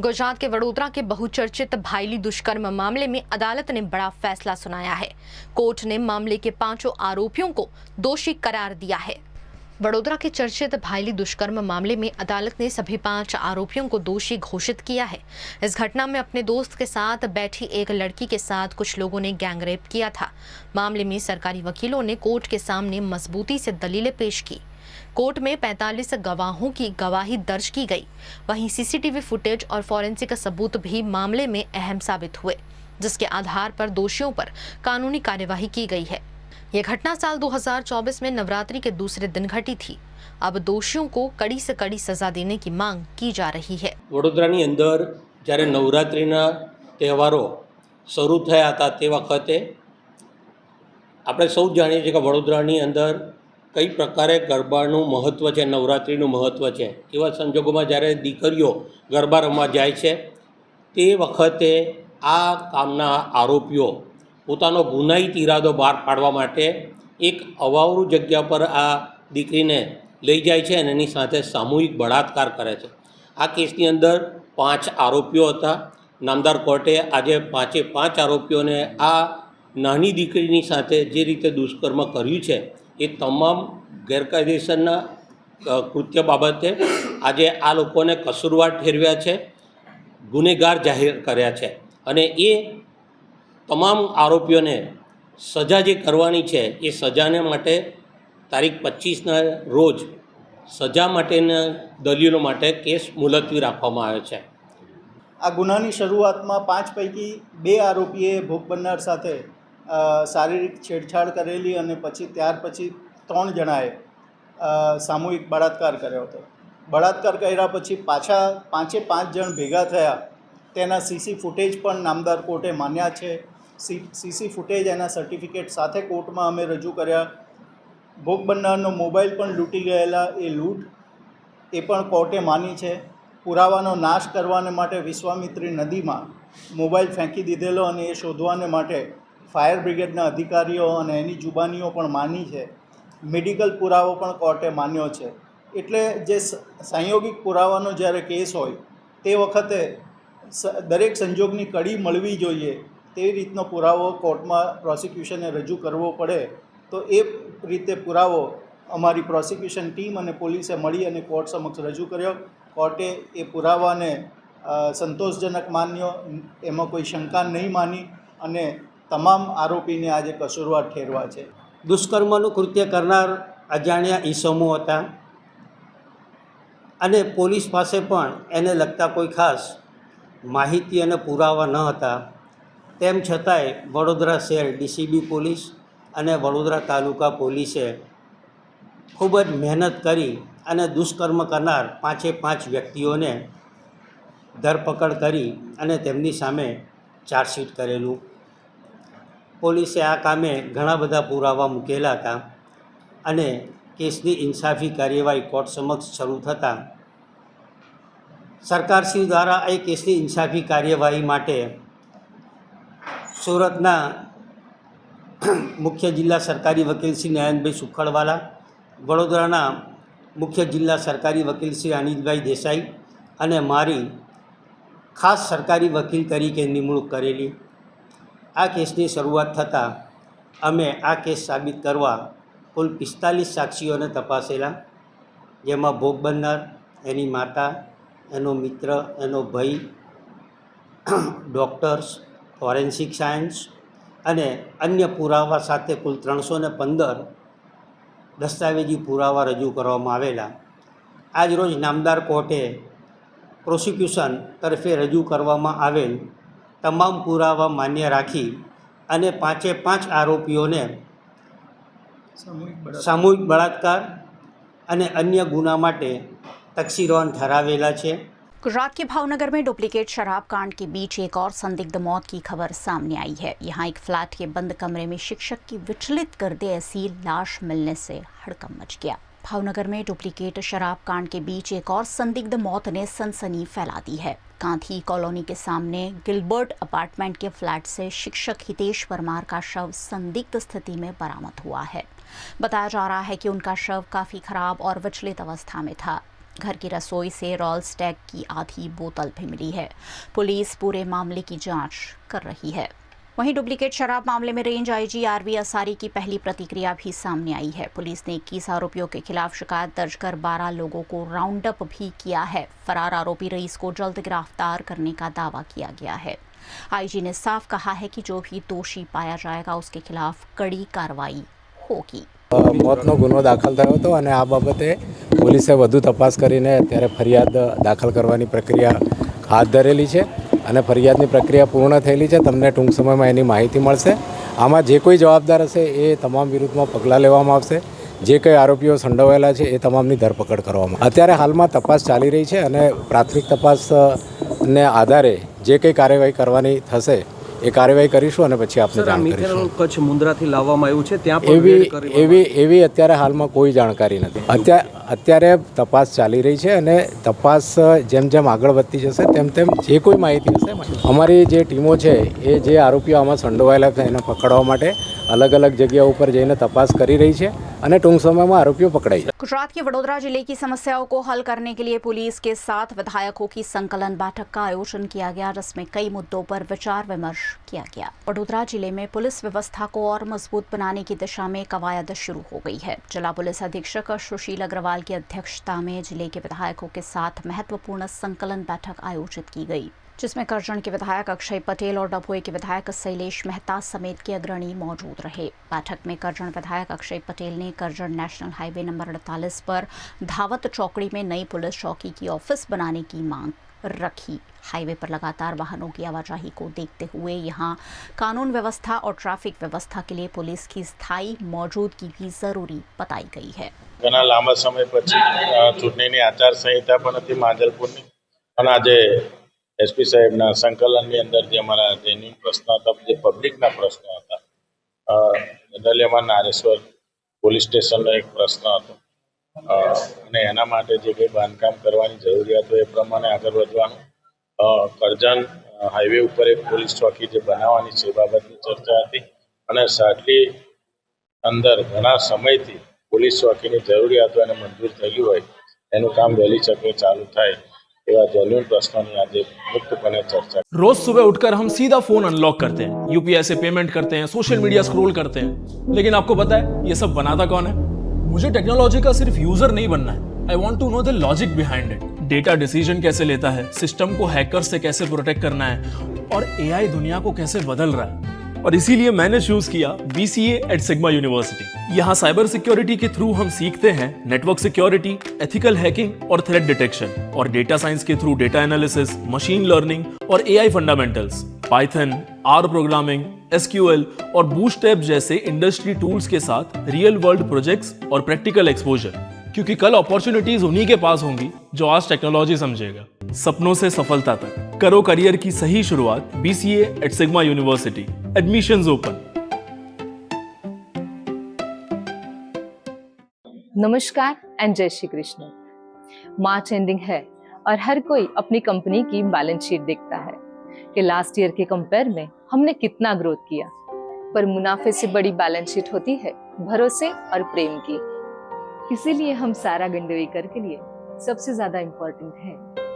गुजरात के वडोदरा के बहुचर्चित भाईली दुष्कर्म मामले में अदालत ने बड़ा फैसला सुनाया है। कोर्ट ने मामले के 5 आरोपियों को दोषी करार दिया है। वडोदरा के चर्चित भाईली दुष्कर्म मामले में अदालत ने सभी 5 आरोपियों को दोषी घोषित किया है। इस घटना में अपने दोस्त के साथ बैठी एक लड़की के साथ कुछ लोगों ने गैंगरेप किया था। मामले में सरकारी वकीलों ने कोर्ट के सामने मजबूती से दलीलें पेश की। कोर्ट में 45 गवाहों की गवाही दर्ज की गई। वहीं सीसीटीवी फुटेज और फॉरेंसिक सबूत भी मामले में अहम साबित हुए, जिसके आधार पर दोषियों पर कानूनी कार्यवाही की गई है। यह घटना साल 2024 में नवरात्रि के दूसरे दिन घटी थी। अब दोषियों को कड़ी से कड़ी सजा देने की मांग की जा रही है। वडोदरानी अंदर જ્યારે નવરાત્રિના તહેવારો શરૂ થયા હતા તે વખતે આપણે સૌ જાણીએ છીએ કે વડોદરાની અંદર કઈ પ્રકારે ગરબાનું મહત્ત્વ છે, નવરાત્રિનું મહત્ત્વ છે। એવા સંજોગોમાં જ્યારે દીકરીઓ ગરબા રમવા જાય છે તે વખતે આ કામના આરોપીઓ પોતાનો ગુનાહિત ઇરાદો બહાર પાડવા માટે એક અવાવરૂ જગ્યા પર આ દીકરીને લઈ જાય છે અને એની સાથે સામૂહિક બળાત્કાર કરે છે। આ કેસની અંદર 5 આરોપીઓ હતા। નામદાર કોર્ટે આજે 5 આરોપીઓને આ નાની દીકરીની સાથે જે રીતે દુષ્કર્મ કર્યું છે એ તમામ ગેરકાયદેસરના કૃત્ય બાબતે આજે આ લોકોને કસૂરવાર ઠેરવ્યા છે, ગુનેગાર જાહેર કર્યા છે અને એ તમામ આરોપીઓને સજા જે કરવાની છે એ સજાને માટે તારીખ 25ના રોજ સજા માટેના દલીલો માટે કેસ મુલતવી રાખવામાં આવ્યો છે। આ ગુનાની શરૂઆતમાં 5 પૈકી 2 આરોપીએ ભોગ બનનાર સાથે શારીરિક છેડછાડ કરેલી અને ત્યાર પછી 3 જણાએ સામૂહિક બળાત્કાર કર્યો હતો। બળાત્કાર કર્યા પછી પાછા 5 જણ ભેગા થયા તેના સીસી ફૂટેજ પણ નામદાર કોર્ટે માન્યા છે। સીસી ફૂટેજ એના સર્ટિફિકેટ સાથે કોર્ટમાં અમે રજૂ કર્યા। ભોગ બનનારનો મોબાઈલ પણ લૂંટી ગયેલા એ લૂંટ એ પણ કોર્ટે માની છે। પુરાવાનો નાશ કરવાને માટે વિશ્વામિત્રી નદીમાં મોબાઈલ ફેંકી દીધેલો અને એ શોધવાને માટે ફાયર બ્રિગેડના અધિકારીઓ અને એની જુબાનીઓ પણ માની છે। મેડિકલ પુરાવો પણ કોર્ટે માન્યો છે। એટલે જે સંયોગિક પુરાવાનો જ્યારે કેસ હોય તે વખતે દરેક સંજોગની કડી મળવી જોઈએ, તે રીતનો પુરાવો કોર્ટમાં પ્રોસિક્યુશને રજૂ કરવો પડે તો એ રીતે પુરાવો અમારી પ્રોસિક્યુશન ટીમ અને પોલીસે મળી અને કોર્ટ સમક્ષ રજૂ કર્યો। કોર્ટે એ પુરાવાને સંતોષજનક માન્યો, એમાં કોઈ શંકા નહીં માની અને તમામ આરોપીને આજે કસૂરવાર ઠેરવા છે। દુષ્કર્મનું કૃત્ય કરનાર અજાણ્યા ઈસમો હતા અને પોલીસ પાસે પણ એને લગતા કોઈ ખાસ માહિતી અને પુરાવા ન હતા। તેમ છતાંય વડોદરા શહેર ડીસીબી પોલીસ અને વડોદરા તાલુકા પોલીસે ખૂબ જ મહેનત કરી અને દુષ્કર્મ કરનાર 5 વ્યક્તિઓને ધરપકડ કરી અને તેમની સામે ચાર્જશીટ કરેલું। પોલીસે આ કામે ઘણા બધા પુરાવા મૂકેલા હતા અને કેસની ઇન્સાફી કાર્યવાહી કોર્ટ સમક્ષ શરૂ થતાં સરકારશ્રી દ્વારા એ કેસની ઇન્સાફી કાર્યવાહી માટે સુરતના મુખ્ય જિલ્લા સરકારી વકીલ શ્રી નયનભાઈ સુખડવાલા, વડોદરાના મુખ્ય જિલ્લા સરકારી વકીલ શ્રી અનિલભાઈ દેસાઈ અને મારી ખાસ સરકારી વકીલ તરીકે નિમણૂક કરેલી। આ કેસની શરૂઆત થતાં અમે આ કેસ સાબિત કરવા કુલ 45 સાક્ષીઓને તપાસેલા, જેમાં ભોગ બનનાર, એની માતા, એનો મિત્ર, એનો ભાઈ, ડૉક્ટર્સ, ફોરેન્સિક સાયન્સ અને અન્ય પુરાવા સાથે કુલ 315 દસ્તાવેજી પુરાવા રજૂ કરવામાં આવેલા। આજ રોજ નામદાર કોર્ટે પ્રોસિક્યુશન તરફે રજૂ કરવામાં આવેલ તમામ પુરાવા માન્ય રાખી અને 5 આરોપીઓને સામૂહિક બળાત્કાર અને અન્ય ગુના માટે તકસીરવાન ઠરાવેલા છે। गुजरात के भावनगर में डुप्लीकेट शराब कांड के बीच एक और संदिग्ध मौत की खबर सामने आई है। यहाँ एक फ्लैट के बंद कमरे में शिक्षक की विचलित कर दे ऐसी लाश मिलने से हड़कंप मच गया। भावनगर में डुप्लीकेट शराब कांड के बीच एक और संदिग्ध मौत ने सनसनी फैला दी है। गांधी कॉलोनी के सामने गिलबर्ट अपार्टमेंट के फ्लैट से शिक्षक हितेश परमार का शव संदिग्ध स्थिति में बरामद हुआ है। बताया जा रहा है कि उनका शव काफी खराब और विचलित अवस्था में था। घर की रसोई से रॉयल स्टैग की आधी बोतल भी मिली है। पुलिस पूरे मामले की जांच कर रही है। वहीं डुप्लीकेट शराब मामले में रेंज आईजी आरवी अंसारी की पहली प्रतिक्रिया भी सामने आई है। पुलिस ने 21 आरोपियों के खिलाफ शिकायत दर्ज कर 12 लोगों को राउंड अप भी किया है। फरार आरोपी रईस को जल्द गिरफ्तार करने का दावा किया गया है। आईजी ने साफ कहा है कि जो भी दोषी पाया जाएगा उसके खिलाफ कड़ी कार्रवाई होगी। મોતનો ગુનો દાખલ થયો હતો અને આ બાબતે પોલીસે વધુ તપાસ કરીને અત્યારે ફરિયાદ દાખલ કરવાની પ્રક્રિયા હાથ ધરેલી છે અને ફરિયાદની પ્રક્રિયા પૂર્ણ થયેલી છે। તમને ટૂંક સમયમાં એની માહિતી મળશે। આમાં જે કોઈ જવાબદાર હશે એ તમામ વિરુદ્ધમાં પગલાં લેવામાં આવશે। જે કંઈ આરોપીઓ સંડોવાયેલા છે એ તમામની ધરપકડ કરવામાં અત્યારે હાલમાં તપાસ ચાલી રહી છે અને પ્રાથમિક તપાસને આધારે જે કંઈ કાર્યવાહી કરવાની થશે એ કાર્યવાહી કરીશું અને પછી આપને જાણ કરીશું। કચ્છ મુન્દ્રાથી લાવવામાં આવ્યું છે ત્યાં એવી અત્યારે હાલમાં કોઈ જાણકારી નથી। અત્યારે તપાસ ચાલી રહી છે અને તપાસ જેમ જેમ આગળ વધતી જશે તેમ તેમ જે કોઈ માહિતી હશે અમારી જે ટીમો છે એ જે આરોપીઓ આમાં સંડોવાયેલા છે એને પકડવા માટે अलग अलग जगह पर जाइए तपास करी रही है और टूंक समय में आरोपियों पकड़ाई। गुजरात के वडोदरा जिले की समस्याओं को हल करने के लिए पुलिस के साथ विधायकों की संकलन बैठक का आयोजन किया गया, जिसमें कई मुद्दों पर विचार विमर्श किया गया। वडोदरा जिले में पुलिस व्यवस्था को और मजबूत बनाने की दिशा में कवायद शुरू हो गई है। जिला पुलिस अधीक्षक सुशील अग्रवाल की अध्यक्षता में जिले के विधायकों के साथ महत्वपूर्ण संकलन बैठक आयोजित की गई, जिसमें करजन के विधायक अक्षय पटेल और डभोई के विधायक शैलेश मेहता समेत के अग्रणी मौजूद रहे। बैठक में करजन विधायक अक्षय पटेल ने करजन नेशनल हाईवे नंबर 48 पर धावत चौकड़ी में नई पुलिस चौकी की ऑफिस बनाने की मांग रखी। हाईवे पर लगातार वाहनों की आवाजाही को देखते हुए यहां कानून व्यवस्था और ट्रैफिक व्यवस्था के लिए पुलिस की स्थायी मौजूदगी भी जरूरी बताई गई है। घना लांबा समय पछी चूंटणीनी आचारसंहिता पण हती माजलपुरनी અને આજે एसपी साहेबना संकलनની અંદર જે અમારા જેન્યુઇન પ્રશ્નો હતા, જે પબ્લિકના પ્રશ્નો હતા, દલિયામાં નારેશ્વર પોલીસ સ્ટેશનનો એક પ્રશ્ન હતો અને એના માટે જે કંઈ બાંધકામ કરવાની જરૂરિયાત હોય એ પ્રમાણે આગળ વધવાનું, કરજણ હાઈવે ઉપર એક પોલીસ ચોકી જે બનાવવાની છે એ બાબતની ચર્ચા હતી અને સાટલી અંદર ઘણા સમયથી પોલીસ ચોકીની જરૂરિયાત હોય અને મંજૂર થયેલી હોય એનું કામ વહેલી તકે ચાલુ થાય रोज सुबह उठकर हम सीधा फोन अनलॉक करते हैं, यूपीआई से पेमेंट करते हैं, सोशल मीडिया स्क्रॉल करते हैं, लेकिन आपको पता है ये सब बनाता कौन है? मुझे टेक्नोलॉजी का सिर्फ यूजर नहीं बनना है। I want to know the logic behind it. Data decision कैसे लेता है, सिस्टम को हैकर से कैसे प्रोटेक्ट करना है और एआई दुनिया को कैसे बदल रहा है। और इसीलिए मैंने चूज किया BCA एट सिग्मा यूनिवर्सिटी। यहाँ साइबर सिक्योरिटी के थ्रू हम सीखते हैं नेटवर्क सिक्योरिटी, एथिकल हैकिंग और थ्रेट डिटेक्शन, और डेटा साइंस के through data analysis, machine learning और AI fundamentals, Python, R programming, SQL और बूटस्ट्रैप जैसे इंडस्ट्री टूल्स के साथ रियल वर्ल्ड प्रोजेक्ट्स और प्रैक्टिकल एक्सपोजर, क्योंकि कल अपॉर्चुनिटीज उन्हीं के पास होंगी जो आज टेक्नोलॉजी समझेगा। सपनों से सफलता तक करो करियर की सही शुरुआत BCA at Sigma University. Admissions open. नमस्कार एंड जय श्री कृष्ण। मार्च एंडिंग है और हर कोई अपनी कंपनी की बैलेंस शीट देखता है कि लास्ट ईयर के कंपेयर में हमने कितना ग्रोथ किया, पर मुनाफे से बड़ी बैलेंस शीट होती है भरोसे और प्रेम की। इसीलिए हम सारा गंडवेकर के लिए सबसे ज्यादा इम्पोर्टेंट है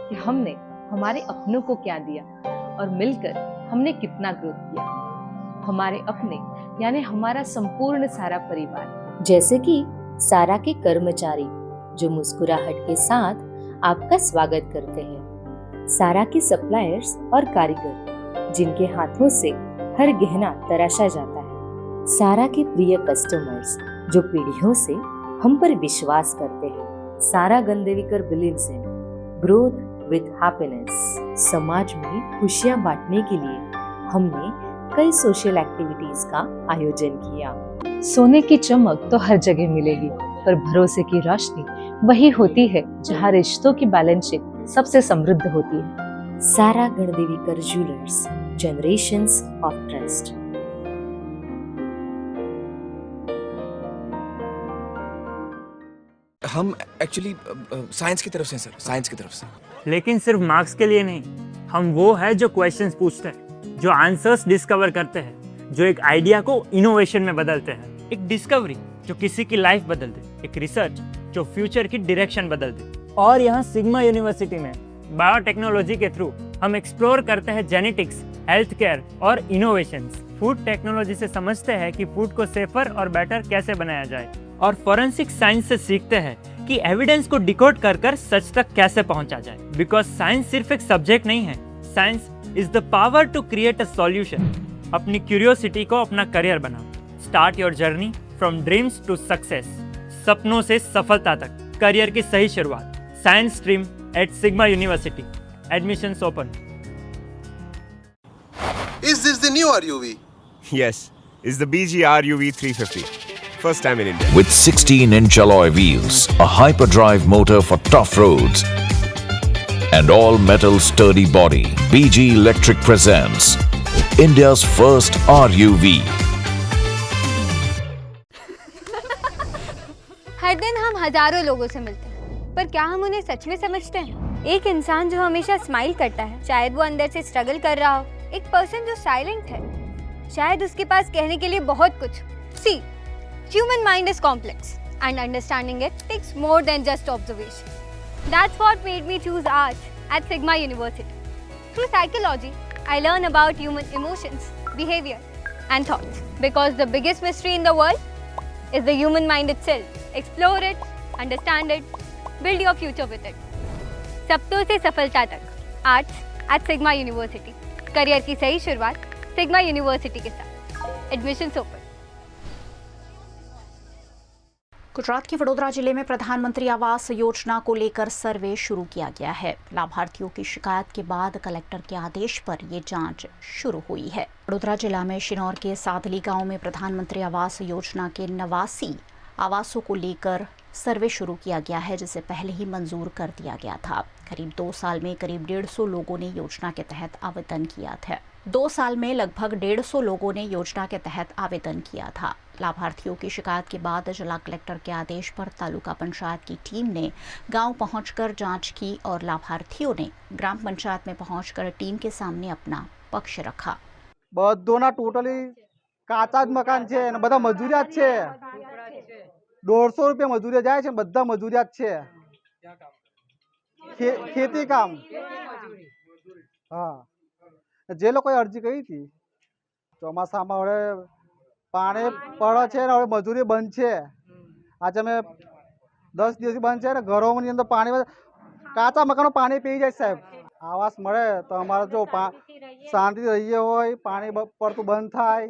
कि हमने हमारे अपनों को क्या दिया और मिलकर हमने कितना ग्रोथ किया। हमारे अपने यानी हमारा संपूर्ण सारा परिवार, जैसे कि सारा के कर्मचारी जो मुस्कुराहट के साथ आपका स्वागत करते हैं, सारा के सप्लायर्स और कारीगर जिनके हाथों से हर गहना तराशा जाता है, सारा के प्रिय कस्टमर्स जो पीढ़ियों से हम पर विश्वास करते हैं। Sara Gandevikar believes in growth with happiness. समाज में खुशियां बांटने के लिए हमने कई सोशल एक्टिविटीज का आयोजन किया। सोने की चमक तो हर जगह मिलेगी, पर भरोसे की रोशनी वही होती है जहाँ रिश्तों की बैलेंस शीट सबसे समृद्ध होती है। सारा गणदेवीकर ज्वेलर्स, जनरेशंस ऑफ ट्रस्ट। हम एक्चुअली साइंस की तरफ से सर, साइंस की तरफ से। लेकिन सिर्फ मार्क्स के लिए नहीं, हम वो है जो क्वेश्चंस पूछते हैं, जो आंसर्स डिस्कवर करते हैं, जो एक आइडिया को इनोवेशन में बदलते हैं। एक डिस्कवरी जो किसी की लाइफ बदल दे, एक रिसर्च जो फ्यूचर की डायरेक्शन बदल दे। और यहाँ सिग्मा यूनिवर्सिटी में बायोटेक्नोलॉजी के थ्रू हम एक्सप्लोर करते हैं जेनेटिक्स, हेल्थ केयर और इनोवेशंस। फूड टेक्नोलॉजी से समझते हैं कि फूड को सेफर और बेटर कैसे बनाया जाए, और फॉरेंसिक साइंस से सीखते हैं कि एविडेंस को डिकोड कर कर सच तक कैसे पहुंचा जाए। बिकॉज साइंस सिर्फ एक सब्जेक्ट नहीं है, science is the power to create a solution. अपनी क्यूरियोसिटी को अपना करियर बनाओ। Start your journey from dreams to success. सपनों से सफलता तक करियर की सही शुरुआत। Science stream at Sigma University. Admissions open. Is this the new RUV? Yes, it's the BG RUV 350. First time in India. With 16-inch alloy wheels, a hyperdrive motor for tough roads, and all-metal sturdy body, BG Electric presents India's first RUV. हर दिन हम हजारों लोगों से मिलते हैं, पर क्या हम उन्हें सच में समझते हैं? एक इंसान जो हमेशा स्माइल करता है, शायद वो अंदर से स्ट्रगल कर रहा हो। एक पर्सन जो साइलेंट है, शायद उसके पास कहने के लिए बहुत कुछ। See, human mind is complex and understanding it takes more than just observation. That's what made me choose art at Sigma University. Through psychology, I learn about human emotions, behavior and thoughts, because the biggest mystery in the world is the human mind itself. Explore it, understand it, build your future with it. सपनों से सफलता तक, arts at Sigma University. Career की सही शुरुआत sigma university के साथ। Admissions open. Gujarat के वडोदरा जिले में प्रधानमंत्री आवास योजना को लेकर सर्वे शुरू किया गया है। लाभार्थियों की शिकायत के बाद कलेक्टर के आदेश पर ये जांच शुरू हुई है। वडोदरा जिला में शिनौर के सादली गांव में प्रधानमंत्री आवास योजना के 89 आवासों को लेकर सर्वे शुरू किया गया है, जिसे पहले ही मंजूर कर दिया गया था। करीब 2 साल में करीब 150 लोगों ने योजना के तहत आवेदन किया था। 2 साल में लगभग 150 लोगों ने योजना के तहत आवेदन किया था। लाभार्थियों की शिकायत के बाद जिला कलेक्टर के आदेश पर तालुका पंचायत की टीम ने गांव पहुंचकर जांच की और लाभार्थियों ने ग्राम पंचायत में पहुंचकर टीम के सामने अपना पक्ष रखा। बधोना टोटली काचा ज मकान छे અને બધા મજૂરિયા જ છે। 150 રૂપિયા મજૂરિયા જાય છે, બધા મજૂરિયા જ છે। ખેતી કામ। હા, જે લોકોએ અરજી કરી હતી ચોમાસામાં હવે પાણી પડે છે ને હવે મજૂરી બંધ છે। આજે અમે 10 દિવસથી બંધ છે ને ઘરોની અંદર પાણી કાચા મકાનો પાણી પી જાય સાહેબ। આવાસ મળે તો અમારે જો શાંતિ રહીએ હોય, પાણી પડતું બંધ થાય।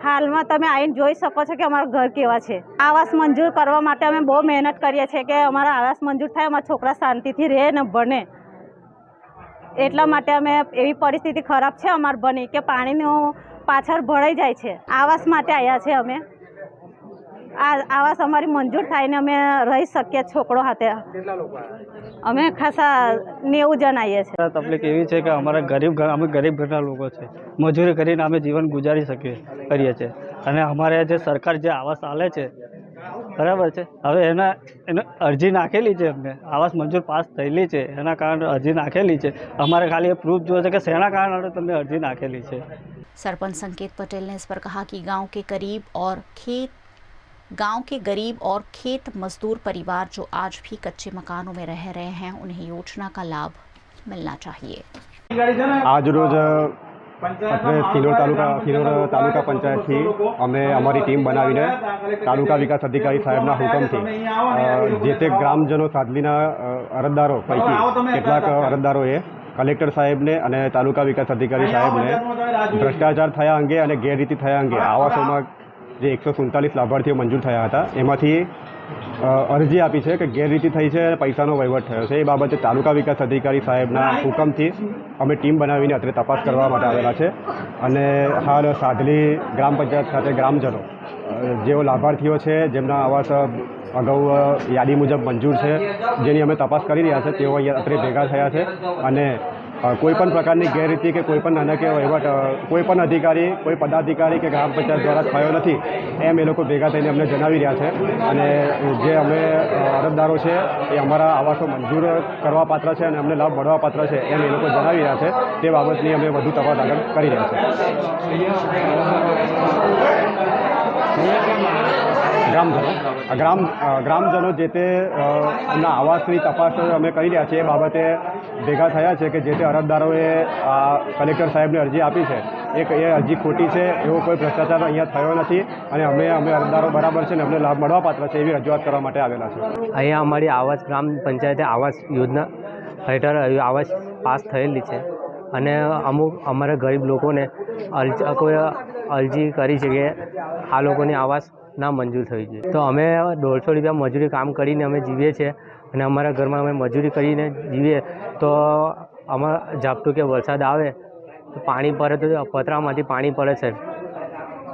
હાલમાં તમે આવીને જોઈ શકો છો કે અમારું ઘર કેવા છે। આવાસ મંજૂર કરવા માટે અમે બહુ મહેનત કરીએ છીએ કે અમારા આવાસ મંજૂર થાય, અમારા છોકરા શાંતિથી રહે ને ભણે। એટલા માટે અમે એવી પરિસ્થિતિ ખરાબ છે અમાર બની કે પાણીનો પાછળ ભરાઈ જાય છે। આવાસ માટે આવ્યા છે અમે। આ આવાસ અમારી મંજૂર થાય ને અમે રહી શકીએ છોકરો હાથે। અમે ખાસા 90 જણ આવીએ છીએ। તકલીફ એવી છે કે અમારા અમે ગરીબ ઘરના લોકો છે, મજૂરી કરીને અમે જીવન ગુજારી કરીએ છીએ અને અમારે જે સરકાર જે આવાસ આલે છે બરાબર છે, હવે એને અરજી નાખેલી છે, અમને આવાસ મંજૂર પાસ થયેલી છે, એના કારણે અરજી નાખેલી છે। અમારે ખાલી એ પ્રૂફ જોઈએ છે કે શેના કારણે તમને અરજી નાખેલી છે। सरपंच संकेत पटेल ने इस पर कहा कि गांव के गरीब और खेत मजदूर परिवार जो आज भी कच्चे मकानों में रह रहे हैं, उन्हें योजना का लाभ मिलना चाहिए। आज रोज આપણે કિલોર તાલુકા પંચાયતથી અમે અમારી ટીમ બનાવીને તાલુકા વિકાસ અધિકારી સાહેબના હુકમથી જે તે ગ્રામજનો સાદલીના અરજદારો પૈકી કેટલાક અરજદારોએ કલેક્ટર સાહેબને અને તાલુકા વિકાસ અધિકારી સાહેબને ભ્રષ્ટાચાર થયા અંગે અને ગેરરીતિ થયા અંગે આવાસોમાં જે 147 લાભાર્થીઓ મંજૂર થયા હતા એમાંથી અરજી આપી છે કે ગેરરીતિ થઈ છે અને પૈસાનો વહીવટ થયો છે। એ બાબતે તાલુકા વિકાસ અધિકારી સાહેબના હુકમથી અમે ટીમ બનાવીને અત્યારે તપાસ કરવા માટે આવેલા છે અને હાલ સાદલી ગ્રામ પંચાયત ખાતે ગ્રામજનો જેઓ લાભાર્થીઓ છે જેમના આવાસ અગાઉ યાદી મુજબ મંજૂર છે, જેની અમે તપાસ કરી રહ્યા છે, તેઓ અહીંયા અત્રે ભેગા થયા છે અને કોઈપણ પ્રકારની ગેરરીતિ કે કોઈપણ નાણાકીય વહીવટ કોઈપણ અધિકારી, કોઈ પદાધિકારી કે ગ્રામ પંચાયત દ્વારા થયો નથી એમ એ લોકો ભેગા થઈને અમને જણાવી રહ્યા છે અને જે અમે અરજદારો છે એ અમારા આવાસો મંજૂર કરવા પાત્ર છે અને અમને લાભ મળવા પાત્ર છે એમ એ લોકો જણાવી રહ્યા છે। તે બાબતની અમે વધુ તપાસ આગળ કરી રહ્યા છીએ। ગ્રામજનો જે તે એમના આવાસની તપાસ અમે કરી રહ્યા છીએ. એ બાબતે ભેગા થયા છે કે જે તે અરજદારોએ કલેક્ટર સાહેબને અરજી આપી છે એ અરજી ખોટી છે, એવો કોઈ ભ્રષ્ટાચાર અહીંયા થયો નથી અને અમે અરજદારો બરાબર છે ને અમને લાભ મળવાપાત્ર છે એવી રજૂઆત કરવા માટે આવેલા છે. અહીંયા અમારી આવાસ ગ્રામ પંચાયતે આવાસ યોજના હેઠળ આવાસ પાસ થયેલી છે અને અમુક અમારા ગરીબ લોકોને કોઈ અરજી કરી છે કે આ લોકોની આવાસ ના મંજૂર થઈ છે. તો અમે 150 રૂપિયા મજૂરી કામ કરીને અમે જીવીએ છીએ અને અમારા ઘરમાં અમે મજૂરી કરીને જીવીએ તો અમારા ઝાપટું કે વરસાદ આવે તો પાણી પડે તો પતરામાંથી પાણી પડે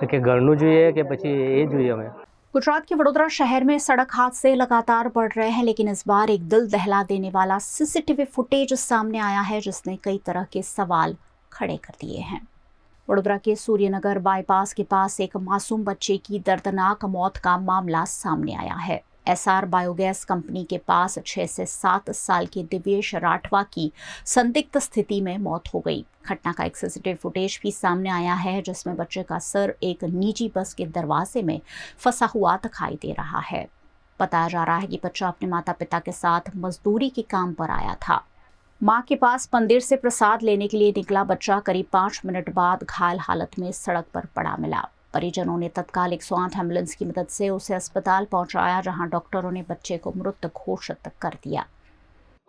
છે કે ઘરનું જોઈએ કે પછી એ જોઈએ અમે. गुजरात के वडोदरा शहर में सड़क हादसे लगातार बढ़ रहे हैं, लेकिन इस बार एक दिल दहला देने वाला सीसीटीवी फुटेज सामने आया है जिसने कई तरह के सवाल खड़े कर दिए हैं। वडोदरा के सूर्यनगर बाईपास के पास एक मासूम बच्चे की दर्दनाक मौत का मामला सामने आया है। एसआर बायोगैस कंपनी के पास 6 से 7 साल के दिव्येश राठवा की संदिग्ध स्थिति में मौत हो गई। घटना का एक सीसीटीवी फुटेज भी सामने आया है जिसमें बच्चे का सर एक निजी बस के दरवाजे में फंसा हुआ दिखाई दे रहा है। बताया जा रहा है कि बच्चा अपने माता पिता के साथ मजदूरी के काम पर आया था। मां के पास मंदिर से प्रसाद लेने के लिए निकला बच्चा करीब 5 मिनट बाद घायल हालत में सड़क पर पड़ा मिला। परिजनों ने तत्काल 108 एम्बुलेंस की मदद से उसे अस्पताल पहुंचाया, जहां डॉक्टरों ने बच्चे को मृत घोषित कर दिया।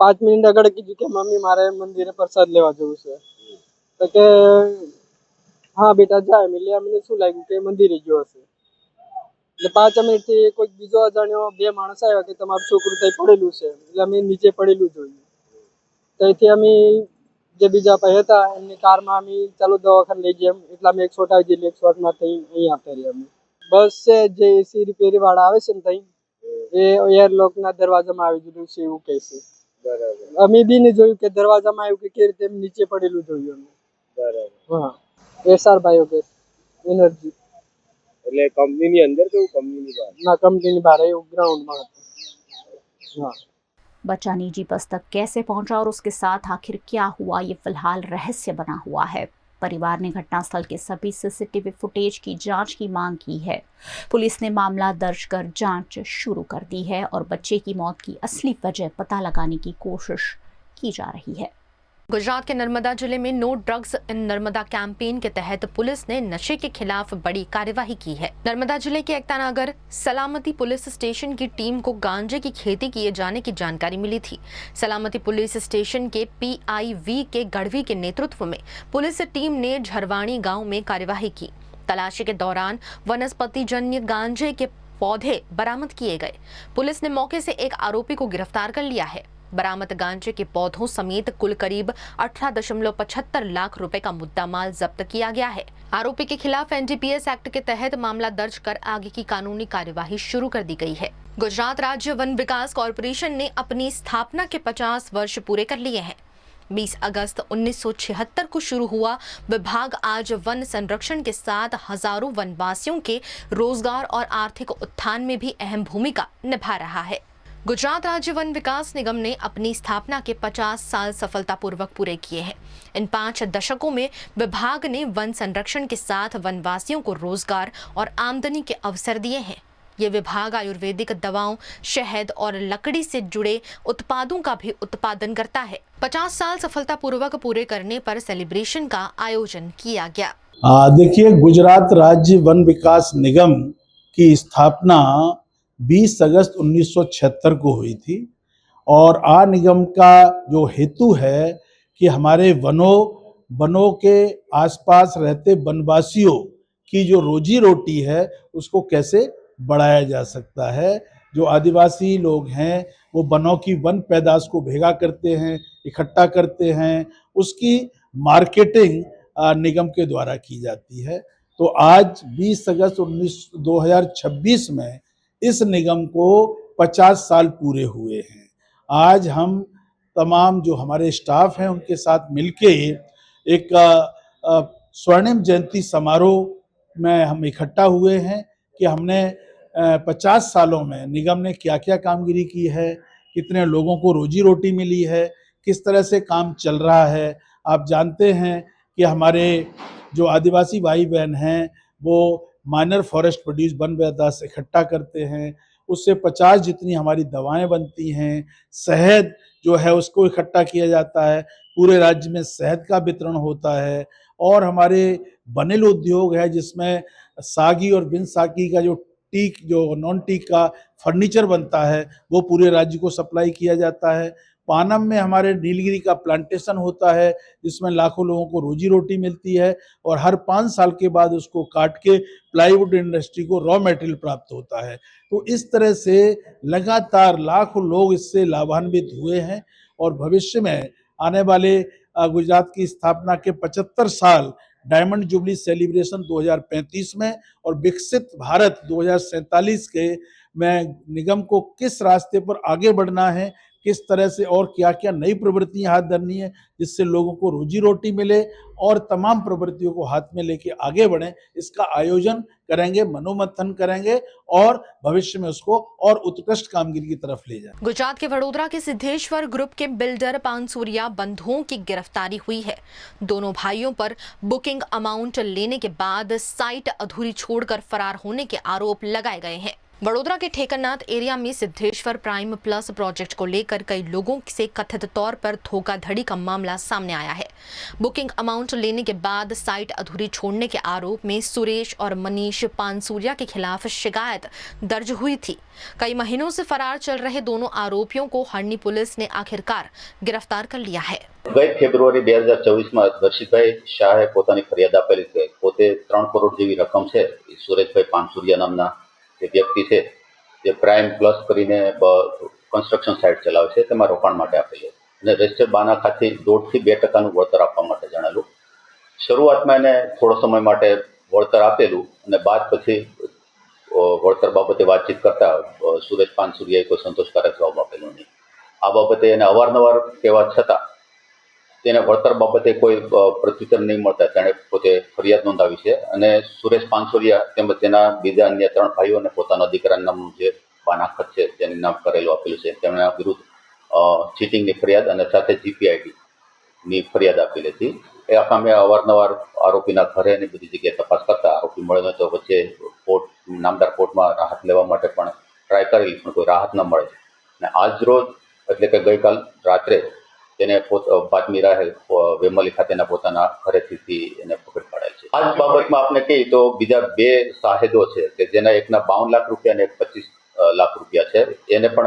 5 मिनिट આગળ કીધું કે મમ્મી મારે મંદિરે પ્રસાદ લેવા જવું છે તો કે હા બેટા જાય એટલે અમને શું લાગ્યું કે મંદિરે ગયો હશે એટલે 5 મિનિટથી કોઈ બીજો અજાણ્યો બે માણસ આવ્યા કે તમારું છોકરું ત્યાં પડેલું છે એટલે અમે નીચે પડેલું જોયું ત્યાંથી અમે જે બીજા ભાઈ હતા એમની કારમાં અમે ચાલો દવાખાને લઈ ગયા એટલે અમે 108 આવી એટલે 108 માં ત્યાં અહીં આવતા રહ્યા અમે બસ છે જે એસી રિપેરી વાળા આવે છે ને ત્યાં એ એરલોકના દરવાજામાં આવી ગયેલું છે એવું કહે છે. બરાબર અમે બી ને જોયું કે દરવાજામાં આવ્યું કે કેવી રીતે નીચે પડેલું જોયું અમે. બરાબર હા એસઆર બાયોગેસ એનર્જી એટલે કંપનીની અંદર કે કંપનીની બહાર? ના કંપનીની બહાર એવું ગ્રાઉન્ડમાં હતું. હા बच्चा निजी बस तक कैसे पहुंचा और उसके साथ आखिर क्या हुआ, ये फिलहाल रहस्य बना हुआ है। परिवार ने घटनास्थल के सभी सीसीटीवी फुटेज की जांच की मांग की है। पुलिस ने मामला दर्ज कर जांच शुरू कर दी है और बच्चे की मौत की असली वजह पता लगाने की कोशिश की जा रही है। गुजरात के नर्मदा जिले में no drugs in Narmada campaign के तहत पुलिस ने नशे के खिलाफ बड़ी कार्यवाही की है। नर्मदा जिले के एकतानगर सलामती पुलिस स्टेशन की टीम को गांजे की खेती किए जाने की जानकारी मिली थी। सलामती पुलिस स्टेशन के PIV के गढ़वी के नेतृत्व में पुलिस टीम ने झरवाणी गांव में कार्यवाही की। तलाशी के दौरान वनस्पति जन्य गांजे के पौधे बरामद किए गए। पुलिस ने मौके से एक आरोपी को गिरफ्तार कर लिया है। बरामद गांजे के पौधों समेत कुल करीब 18.75 लाख रुपए का मुद्दामाल जब्त किया गया है। आरोपी के खिलाफ NDPS एक्ट के तहत मामला दर्ज कर आगे की कानूनी कार्यवाही शुरू कर दी गई है। गुजरात राज्य वन विकास कॉरपोरेशन ने अपनी स्थापना के 50 वर्ष पूरे कर लिए हैं। 20 अगस्त 1976 को शुरू हुआ विभाग आज वन संरक्षण के साथ हजारों वनवासियों के रोजगार और आर्थिक उत्थान में भी अहम भूमिका निभा रहा है। गुजरात राज्य वन विकास निगम ने अपनी स्थापना के 50 साल सफलतापूर्वक पूरे किए हैं। इन 5 दशकों में विभाग ने वन संरक्षण के साथ वनवासियों को रोजगार और आमदनी के अवसर दिए हैं। ये विभाग आयुर्वेदिक दवाओं, शहद और लकड़ी से जुड़े उत्पादों का भी उत्पादन करता है। 50 साल सफलतापूर्वक पूरे करने पर सेलिब्रेशन का आयोजन किया गया। देखिए, गुजरात राज्य वन विकास निगम की स्थापना 20 अगस्त 1976 को हुई थी और आ निगम का जो हेतु है कि हमारे वनों के आसपास रहते वनवासियों की जो रोजी रोटी है उसको कैसे बढ़ाया जा सकता है। जो आदिवासी लोग हैं वो वनों की वन पैदाश को भेगा करते हैं, इकट्ठा करते हैं, उसकी मार्केटिंग निगम के द्वारा की जाती है। तो आज 20 अगस्त 2026 में इस निगम को 50 साल पूरे हुए हैं। आज हम तमाम जो हमारे स्टाफ हैं उनके साथ मिलके एक स्वर्णिम जयंती समारोह में हम इकट्ठा हुए हैं कि हमने 50 सालों में निगम ने क्या क्या कामगिरी की है, कितने लोगों को रोजी रोटी मिली है, किस तरह से काम चल रहा है। आप जानते हैं कि हमारे जो आदिवासी भाई बहन हैं वो माइनर फॉरेस्ट प्रोड्यूस वन व्यवसाय से इकट्ठा करते हैं, उससे 50 जितनी हमारी दवाएं बनती हैं, शहद जो है उसको इकट्ठा किया जाता है, पूरे राज्य में शहद का वितरण होता है। और हमारे वनील उद्योग है जिसमें सागी और बिन सागी का जो नॉन टीक का फर्नीचर बनता है वो पूरे राज्य को सप्लाई किया जाता है। पानम में हमारे नीलगिरी का प्लांटेशन होता है जिसमें लाखों लोगों को रोजी रोटी मिलती है और हर 5 साल के बाद उसको काट के प्लाईवुड इंडस्ट्री को रॉ मटेरियल प्राप्त होता है। तो इस तरह से लगातार लाखों लोग इससे लाभान्वित हुए हैं और भविष्य में आने वाले गुजरात की स्थापना के 75 साल डायमंड जुबली सेलिब्रेशन 2035 में और विकसित भारत 2047 के में निगम को किस रास्ते पर आगे बढ़ना है, किस तरह से और क्या क्या नई प्रवृत्तियां हाथ धरनी है जिससे लोगों को रोजी रोटी मिले और तमाम प्रवृत्तियों को हाथ में लेके आगे बढ़ें, इसका आयोजन करेंगे, मनोमंथन करेंगे और भविष्य में उसको और उत्कृष्ट कामगिरी की तरफ ले जाएं। गुजरात के वडोदरा के सिद्धेश्वर ग्रुप के बिल्डर पानसूरिया बंधुओं की गिरफ्तारी हुई है। दोनों भाइयों पर बुकिंग अमाउंट लेने के बाद साइट अधूरी छोड़कर फरार होने के आरोप लगाए गए हैं। वडोदरा के ठेकरनाथ एरिया में सिद्धेश्वर प्राइम प्लस प्रोजेक्ट को लेकर कई लोगों से कथित तौर पर धोखाधड़ी का मामला सामने आया है। बुकिंग अमाउंट लेने के बाद साइट अधूरी छोड़ने के आरोप में सुरेश और मनीष पानसूरिया के खिलाफ शिकायत दर्ज हुई थी। कई महीनों से फरार चल रहे दोनों आरोपियों को हरनी पुलिस ने आखिरकार गिरफ्तार कर लिया है। गई फेब्रुआरी 2024 में दर्शितभाई शाहे पोतानी फरियाद आपेली है। पोते 3 करोड़ जेवी रकम है सुरेशभाई पानसूरिया नामना व्यक्ति है जे प्राइम प्लस करीने कन्स्ट्रक्शन साइट चलावे छे तेमां रोकाण माटे आपेली अने रजिस्टर बाना खाते 1.5 થી 2% वळतर आपवा माटे जणाव्युं। शरूआतमां एने थोड़ो समय माटे वळतर आपेલું અને બાદ પછી वळतर बाबते वातचीत करता सुरेश पानसूरियाए कोई संतोषकारक जवाब आपेलो नहीं। आ बाबते एने अवारनवार कहेवा छतां तेने वळतर बाबते कोई प्रत्युत्तर नहीं मळता तेणे पोते फरियाद नोंधावी छे अने सुरेश पानसूरिया तेमज तेना बीजा अन्य 3 भाईओने पोताना दीकराना नामनुं जे बानाखत छे तेनुं नाम करेલું आपेલું छे तेमणे विरुद्ध चीटिंगनी फरियाद अने साथे जीपीआईडी नी फरियाद आपेली हती। ए अकामे अवारनवार आरोपीना घरे ने बधी जग्याए तपास करता आरोपी मळ्यो नतो। वच्चे कोर्ट नामदार कोर्टमां राहत लेवा माटे पण ट्राय करेली पण कोई राहत न मळे अने आज रोज એટલે કે ગઈકાલ રાત્રે તેને બાતમી રહે વેમલી ખાતેના પોતાના ઘરેથી એને પકડી પાડેલ છે। આ બાબતમાં આપણે કહીએ તો બીજા 2 સાહેદો છે કે જેના એકના 52 લાખ રૂપિયા અને એક 25 લાખ રૂપિયા છે એને પણ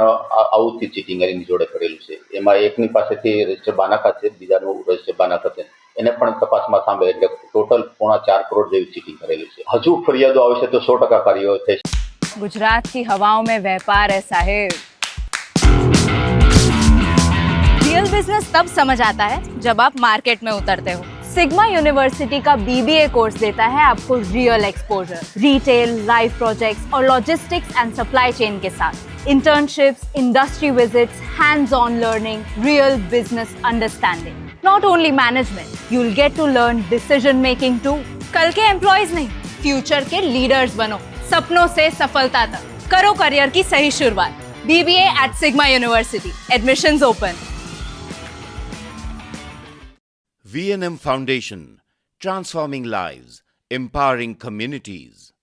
આવુંથી ચીટિંગ એની જોડે કરેલું છે। એમાં એકની પાસેથી રજિસ્ટર બાનાખત છે, બીજાનું રજિસ્ટર બાનાખત છે એને પણ તપાસમાં સામે એટલે ટોટલ 4.5 કરોડ જેવી ચીટિંગ કરેલી છે। હજુ ફરિયાદો આવશે તો 100% કાર્યવાહી થશે। गुजरात की हवाओं में व्यापार है साहेब। रियल बिजनेस तब समझ आता है जब आप मार्केट में उतरते हो। सिग्मा यूनिवर्सिटी का बीबीए कोर्स देता है आपको real exposure, retail, live projects और लॉजिस्टिक्स एंड सप्लाई चेन के साथ internships, industry visits, hands on learning, real business understanding. Not only management, you will get to learn decision making too. कल के employees नहीं, future के leaders बनो। सपनों से सफलता तक करो करियर की सही शुरुआत। BBA at Sigma University, admissions open. V&M Foundation, transforming lives, empowering communities.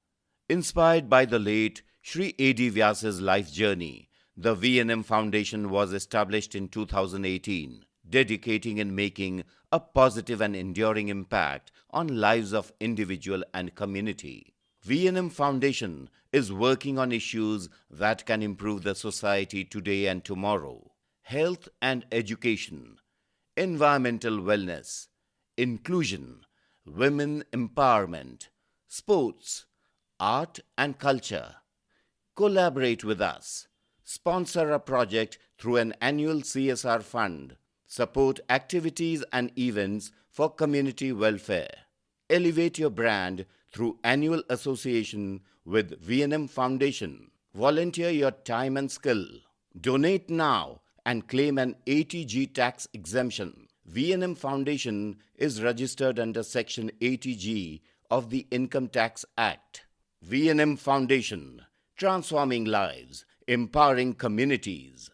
Inspired by the late Shri A.D. Vyas's life journey, the V&M Foundation was established in 2018, dedicating and making a positive and enduring impact on lives of individual and community. V&M Foundation is working on issues that can improve the society today and tomorrow. Health and education, environmental wellness, inclusion, women empowerment, sports, art and culture. Collaborate with us. Sponsor a project through an annual CSR fund. Support activities and events for community welfare. Elevate your brand through annual association with V&M Foundation. Volunteer your time and skill. Donate now and claim an 80G tax exemption. V&M Foundation is registered under Section 80G of the Income Tax Act. V&M Foundation, transforming lives, empowering communities.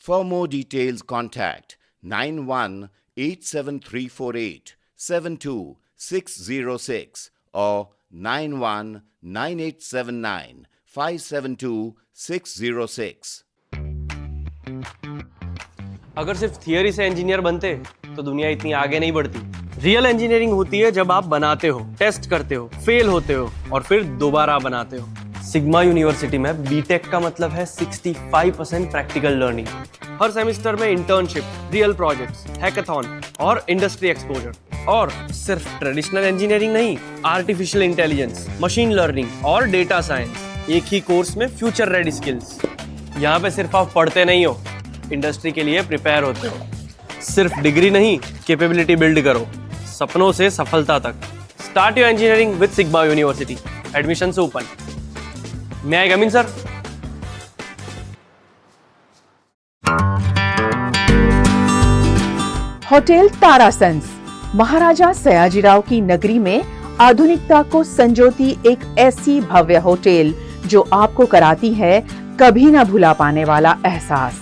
For more details, contact 918734872606 or 919879 572 606. अगर सिर्फ theory से engineer बनते तो दुनिया इतनी आगे नहीं बढ़ती। रियल इंजीनियरिंग होती है जब आप बनाते हो, टेस्ट करते हो, फेल होते हो और फिर दोबारा बनाते हो। सिग्मा यूनिवर्सिटी में बीटेक का मतलब है 65% प्रैक्टिकल लर्निंग। हर सेमेस्टर में इंटर्नशिप, रियल प्रोजेक्ट्स, हैकाथॉन और इंडस्ट्री एक्सपोजर। और सिर्फ ट्रेडिशनल इंजीनियरिंग नहीं, आर्टिफिशियल इंटेलिजेंस, मशीन लर्निंग और डेटा साइंस एक ही कोर्स में फ्यूचर रेडी स्किल्स। यहाँ पे सिर्फ आप पढ़ते नहीं हो, इंडस्ट्री के लिए प्रिपेयर होते हो। सिर्फ डिग्री नहीं, कैपेबिलिटी बिल्ड करो, सपनों से सफलता तक। Start your engineering with Sigma University. Admissions open. May I come in sir? Hotel Tarasons Maharaja Sayajirao की नगरी में आधुनिकता को संजोती एक ऐसी भव्य होटल जो आपको कराती है कभी न भुला पाने वाला एहसास।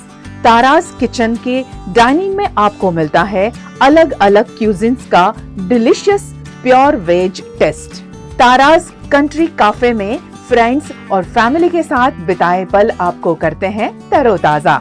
तारास किचन के डाइनिंग में आपको मिलता है अलग अलग क्यूजिन्स का delicious pure veg taste. Taras country cafe में फ्रेंड्स और फैमिली के साथ बिताए पल आपको करते हैं तरोताजा।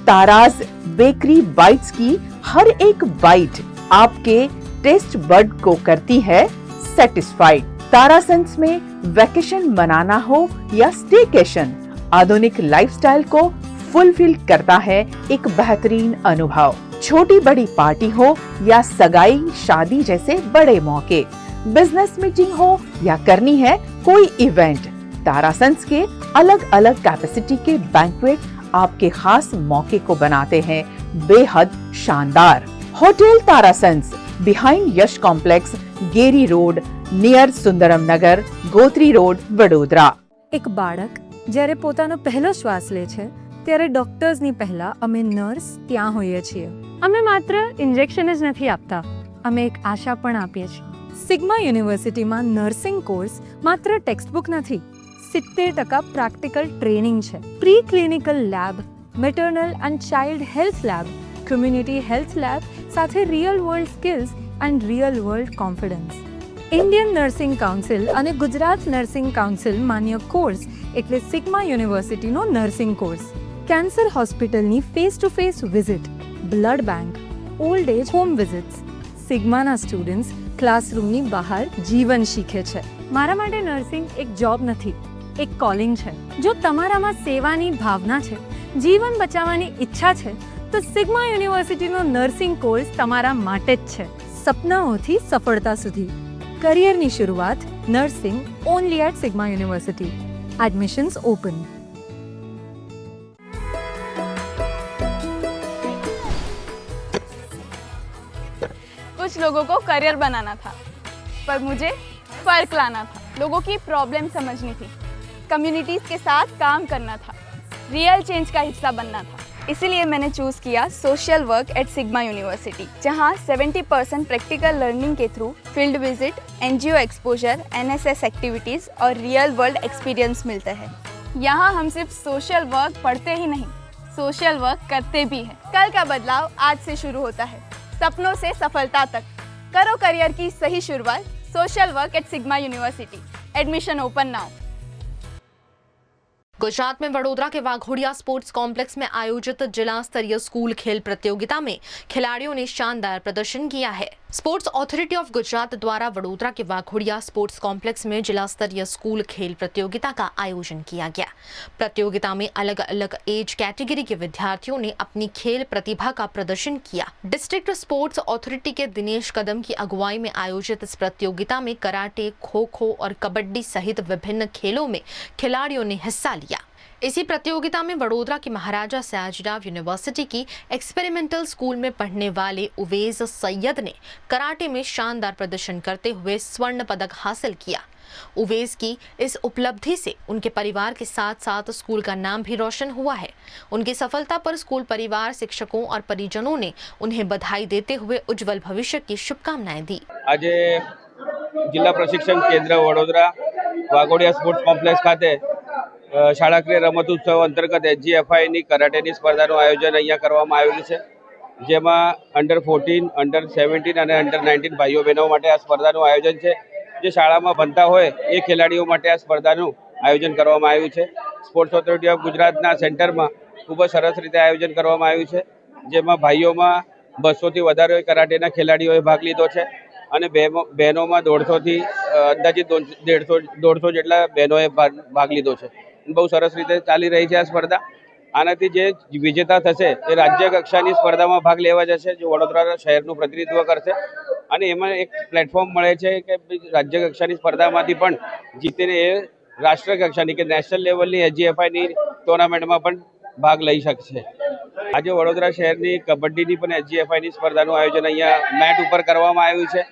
तारास बेकरी बाइट्स की हर एक बाइट आपके टेस्ट बड को करती है सेटिस्फाइड। तारासंस में वैकेशन मनाना हो या स्टेकेशन, आधुनिक लाइफस्टाइल को फुलफिल करता है एक बेहतरीन अनुभव। छोटी बड़ी पार्टी हो या सगाई शादी जैसे बड़े मौके, बिजनेस मीटिंग हो या करनी है कोई इवेंट, तारासंस के अलग अलग कैपेसिटी के बैंक्वेट आपके खास मौके को बनाते हैं बेहद शानदार। होटल तारासंस बिहाइंड यश कॉम्प्लेक्स, गेरी रोड, नियर सुंदरम नगर, गोत्री रोड, वडोदरा। એક બાળક જ્યારે પોતાનો પહેલો શ્વાસ લે છે ત્યારે ડોક્ટર્સની પહેલા અમે નર્સ ત્યાં હોઈએ છીએ। અમે માત્ર ઇન્જેક્શન જ નથી આપતા, અમે એક આશા પણ આપીએ છીએ। સિગ્મા યુનિવર્સિટીમાં નર્સિંગ કોર્સ માત્ર ટેક્સ્ટબુક નથી, 70% પ્રેક્ટિકલ ટ્રેનિંગ છે। Pre clinical lab, maternal and child health lab, community health lab સાથે real world skills and real world confidence. Indian nursing council અને ગુજરાત નર્સિંગ કાઉન્સિલ માન્ય કોર્સ એટલે સિગ્મા યુનિવર્સિટીનો nursing course. Cancer હોસ્પિટલની face to face visit, blood bank, old age home visits. સિગ્માના students ક્લાસરૂમની બહાર જીવન શીખે છે। મારા માટે નર્સિંગ એક જોબ નથી, એક કોલિંગ છે। જો તમારામાં સેવાની ભાવના છે, જીવન બચાવવાની ઈચ્છા છે, તો સિગ્મા યુનિવર્સિટીનો નર્સિંગ કોર્સ તમારા માટે જ છે। સપનાઓથી સફળતા સુધી करियर ની शुरुआत nursing only at Sigma University. Admissions open. कुछ लोगों को करियर बनाना था, पर मुझे फर्क लाना था। लोगों की प्रॉब्लम समझनी थी, कम्युनिटीज के साथ काम करना था, रियल चेंज का हिस्सा बनना था। इसीलिए मैंने चूज़ किया social work at Sigma university, जहां 70% प्रैक्टिकल लर्निंग के through field visit, NGO exposure, NSS activities और रियल वर्ल्ड एक्सपीरियंस मिलते हैं। यहाँ हम सिर्फ सोशल वर्क पढ़ते ही नहीं, सोशल वर्क करते भी हैं। कल का बदलाव आज से शुरू होता है, सपनों से सफलता तक। करो करियर की सही शुरुआत social work at Sigma university. Admission open now. Gujarat में वडोदरा के वाघोड़िया स्पोर्ट्स कॉम्प्लेक्स में आयोजित जिला स्तरीय स्कूल खेल प्रतियोगिता में खिलाड़ियों ने शानदार प्रदर्शन किया है। स्पोर्ट्स अथॉरिटी ऑफ गुजरात द्वारा वडोदरा के वाघोड़िया स्पोर्ट्स कॉम्प्लेक्स में जिला स्तरीय स्कूल खेल प्रतियोगिता का आयोजन किया गया। प्रतियोगिता में अलग अलग एज कैटेगरी के विद्यार्थियों ने अपनी खेल प्रतिभा का प्रदर्शन किया। डिस्ट्रिक्ट स्पोर्ट्स अथॉरिटी के दिनेश कदम की अगुवाई में आयोजित इस प्रतियोगिता में कराटे, खो खो और कबड्डी सहित विभिन्न खेलों में खिलाड़ियों ने हिस्सा लिया। इसी प्रतियोगिता में वडोदरा की महाराजा सयाजीराव यूनिवर्सिटी की एक्सपेरिमेंटल स्कूल में पढ़ने वाले उवेज सैयद ने कराटे में शानदार प्रदर्शन करते हुए स्वर्ण पदक हासिल किया। उवेज की इस उपलब्धि से उनके परिवार के साथ साथ स्कूल का नाम भी रोशन हुआ है। उनकी सफलता पर स्कूल परिवार, शिक्षकों और परिजनों ने उन्हें बधाई देते हुए उज्जवल भविष्य की शुभकामनाएं दी। आज जिला प्रशिक्षण केंद्र वडोदरा वाघोड़िया स्पोर्ट्स कॉम्प्लेक्स खाते શાળાકીય રમતોત્સવ અંતર્ગત એચજીએફઆઈની કરાટેની સ્પર્ધાનું આયોજન અહીંયા કરવામાં આવેલું છે, જેમાં અંડર 14, અંડર 17 અને અંડર 19 ભાઈઓ બહેનો માટે આ સ્પર્ધાનું આયોજન છે। જે શાળામાં ભણતા હોય એ ખેલાડીઓ માટે આ સ્પર્ધાનું આયોજન કરવામાં આવ્યું છે. સ્પોર્ટ્સ ઓથોરિટી ઓફ ગુજરાતના સેન્ટરમાં ખૂબ જ સરસ રીતે આયોજન કરવામાં આવ્યું છે, જેમાં ભાઈઓમાં 200થી વધારે કરાટેના ખેલાડીઓએ ભાગ લીધો છે અને બહેનોમાં 150થી અંદાજિત 150 જેટલા બહેનોએ ભાગ લીધો છે. બહુ સરસ રીતે ચાલી રહી છે આ સ્પર્ધા. આનાથી જે વિજેતા થશે એ રાજ્ય કક્ષાની સ્પર્ધામાં ભાગ લેવા જશે, જે વડોદરા શહેરનું પ્રતિનિધિત્વ કરશે અને એમાં એક પ્લેટફોર્મ મળે છે કે રાજ્ય કક્ષાની સ્પર્ધામાંથી પણ જીતીને એ રાષ્ટ્ર કક્ષાની કે નેશનલ લેવલની એજીએફઆઈની ટુર્નામેન્ટમાં પણ ભાગ લઈ શકશે. આજે વડોદરા શહેરની કબડ્ડીની પણ એજીએફઆઈની સ્પર્ધાનું આયોજન અહીંયા મેટ ઉપર કરવામાં આવ્યું છે,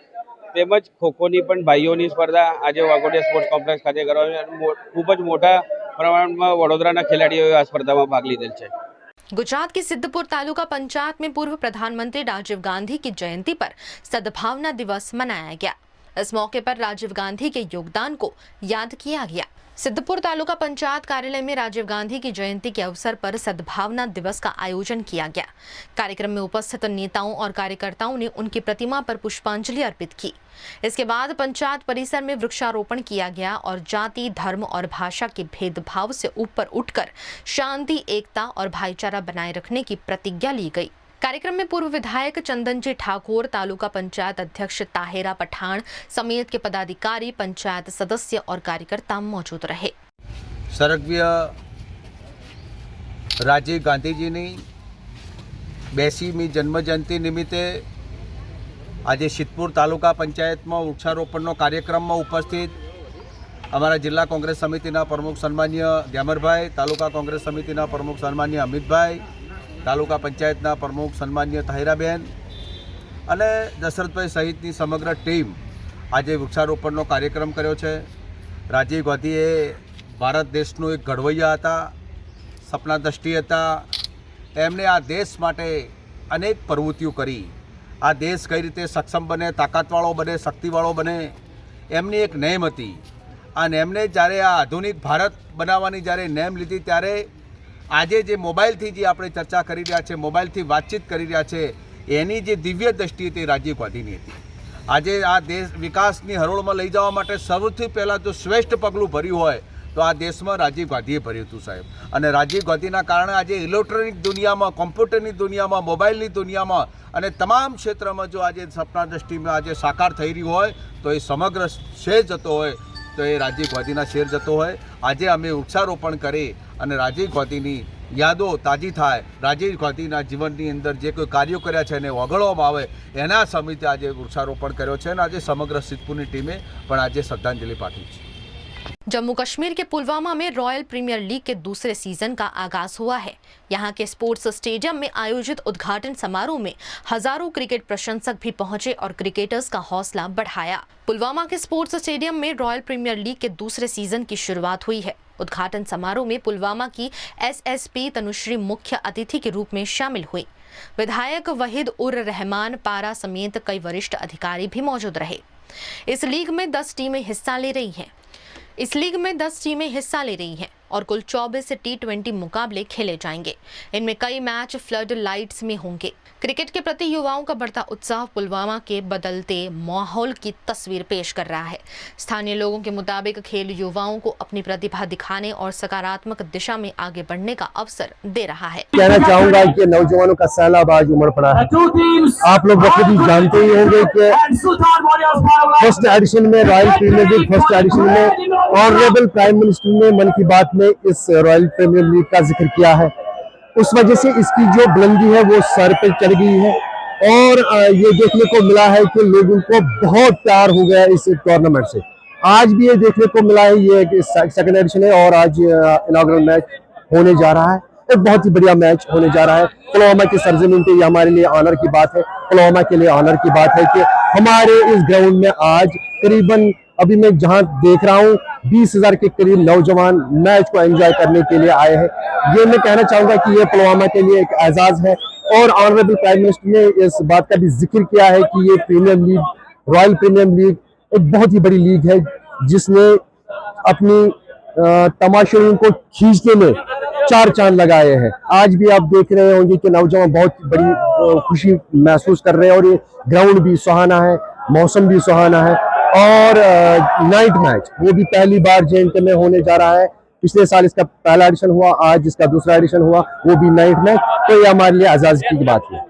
તેમજ ખોખોની પણ ભાઈઓની સ્પર્ધા આજે વાઘોડિયા સ્પોર્ટ્સ કોમ્પ્લેક્સ ખાતે કરવામાં ખૂબ જ મોટા પ્રमाણમાં વડોદરાના ખેલાડીઓએ આ સ્पर्धाમાં भाग લીધેલ છે. गुजरात के सिद्धपुर तालुका पंचायत में पूर्व प्रधानमंत्री राजीव गांधी की जयंती पर सद्भावना दिवस मनाया गया। इस मौके पर राजीव गांधी के योगदान को याद किया गया। सिद्धपुर तालुका पंचायत कार्यालय में राजीव गांधी की जयंती के अवसर पर सद्भावना दिवस का आयोजन किया गया। कार्यक्रम में उपस्थित नेताओं और कार्यकर्ताओं ने उनकी प्रतिमा पर पुष्पांजलि अर्पित की। इसके बाद पंचायत परिसर में वृक्षारोपण किया गया और जाति, धर्म और भाषा के भेदभाव से ऊपर उठकर शांति, एकता और भाईचारा बनाए रखने की प्रतिज्ञा ली गई। कार्यक्रम में पूर्व विधायक चंदनजी ठाकुर, तालुका पंचायत अध्यक्ष ताहेरा पठान समेत के पदाधिकारी, पंचायत सदस्य और कार्यकर्ता मौजूद रहे। स्वर्गीय राजीव गांधीजीनी 82મી जन्मजयंती निमित्ते आज सिद्धपुर तालुका पंचायत में वृक्षारोपण कार्यक्रम में उपस्थित अमरा जिला कांग्रेस समिति प्रमुख सन्मान्य ग्यामरभाई, तालुका कांग्रेस समिति प्रमुख सन्मान्य अमितभाई, तालुका पंचायत प्रमुख सन्मान्य ताहिराबेन अने दशरथभाई सहितनी समग्र टीम आज वृक्षारोपण कार्यक्रम कर्यो छे। राजीव गांधीए भारत देशनो एक घडवैया हता, सपनादृष्टि हता। एमणे आ देश माटे अनेक प्रवृत्तिओ करी। आ देश कई रीते सक्षम बने, ताकतवाळो बने, शक्तिवाळो बने, एमनी एक नेम हती। आ नेमने ज्यारे आ आधुनिक भारत बनाववानी ज्यारे नेम लीधी त्यारे आजे जे मोबाइलथी जे आपणे चर्चा करी रह्या छे, मोबाइलथी वातचीत करी रह्या छे, एनी जे दिव्य दृष्टि हती राजीव गांधीनी हती। आजे आ देश विकासनी हरोळमां लई जवा माटे सौथी पहेला जो श्रेष्ठ पगलुं भर्युं होय तो आ देश में राजीव गांधीए भर्युं हतुं साहेब। अने राजीव गांधीना कारणे आज इलेक्ट्रॉनिक दुनिया में, कॉम्प्यूटरनी दुनिया में, मोबाइलनी दुनिया में अने तमाम क्षेत्र में जो आज सपना दृष्टि में आज साकार थई रह्युं होय तो ये समग्र श्रेय जतो होय तो ये राजीव गांधीना शेर जतो होय। आज अमे वृक्षारोपण करी अने राजीव गांधीनी यादों ताजी थाय, राजीव गांधीना जीवननी अंदर जे कोई कार्यों कर्या छे एने वगळवामां आवे एना समिति आज वृक्षारोपण कर्यो छे अने आज समग्र सिद्धपुરની टीमे पण आज श्रद्धांजलि पाठी छे। जम्मू कश्मीर के पुलवामा में रॉयल प्रीमियर लीग के दूसरे सीजन का आगाज हुआ है। यहां के स्पोर्ट्स स्टेडियम में आयोजित उद्घाटन समारोह में हजारों क्रिकेट प्रशंसक भी पहुंचे और क्रिकेटर्स का हौसला बढ़ाया। पुलवामा के स्पोर्ट्स स्टेडियम में रॉयल प्रीमियर लीग के दूसरे सीजन की शुरुआत हुई है। उद्घाटन समारोह में पुलवामा की एसएसपी तनुश्री मुख्य अतिथि के रूप में शामिल हुई। विधायक वहीद उर रहमान पारा समेत कई वरिष्ठ अधिकारी भी मौजूद रहे। इस लीग में 10 टीमें हिस्सा ले रही हैं और कुल 24 T20 मुकाबले खेले जाएंगे। इनमें कई मैच फ्लड लाइट्स में होंगे। क्रिकेट के प्रति युवाओं का बढ़ता उत्साह पुलवामा के बदलते माहौल की तस्वीर पेश कर रहा है। स्थानीय लोगों के मुताबिक खेल युवाओं को अपनी प्रतिभा दिखाने और सकारात्मक दिशा में आगे बढ़ने का अवसर दे रहा है। कहना चाहूंगा कि नौजवानों का सैलाब आज उमड़ पड़ा है। आप लोग बखूबी जानते ही होंगे कि फर्स्ट एडिशन में Royal Premier League, first edition में ऑनरेबल प्राइम मिनिस्टर ने मन की बात में इस रॉयल प्रीमियर लीग का जिक्र किया है। उस वजह से इसकी जो बुलंदी है वो सर पे चढ़ गई है और ये देखने को मिला है कि लोगों को बहुत प्यार हो गया इस टूर्नामेंट से। आज भी ये देखने को मिला है, ये सेकंड एडिशन है और आज इनॉग्रल मैच होने जा रहा है। एक बहुत ही बढ़िया मैच होने जा रहा है। पुलवामा की सरजमीन पे ये हमारे लिए ऑनर की बात है, पुलवामा के लिए ऑनर की बात है कि हमारे इस ग्राउंड में आज करीबन अभी मैं जहां देख रहा हूं 20,000 के करीब नौजवान मैच को एंजॉय करने के लिए आए हैं। ये मैं कहना चाहूंगा कि ये पुलवामा के लिए एक एजाज है और ऑनरेबल प्राइम मिनिस्टर ने इस बात का भी जिक्र किया है कि ये Premier League, Royal Premier League एक बहुत ही बड़ी लीग है जिसने अपनी तमाशाइयों को खींचने में 4 चांद लगाए हैं। आज भी आप देख रहे होंगे कि नौजवान बहुत बड़ी खुशी महसूस कर रहे हैं और ये ग्राउंड भी सुहाना है, मौसम भी सुहाना है और नाइट मैच वो भी पहली बार जे&के में होने जा रहा है। पिछले साल इसका पहला एडिशन हुआ, आज इसका दूसरा एडिशन हुआ, वो भी नाइट मैच। तो ये हमारे लिए आजादी की बात है।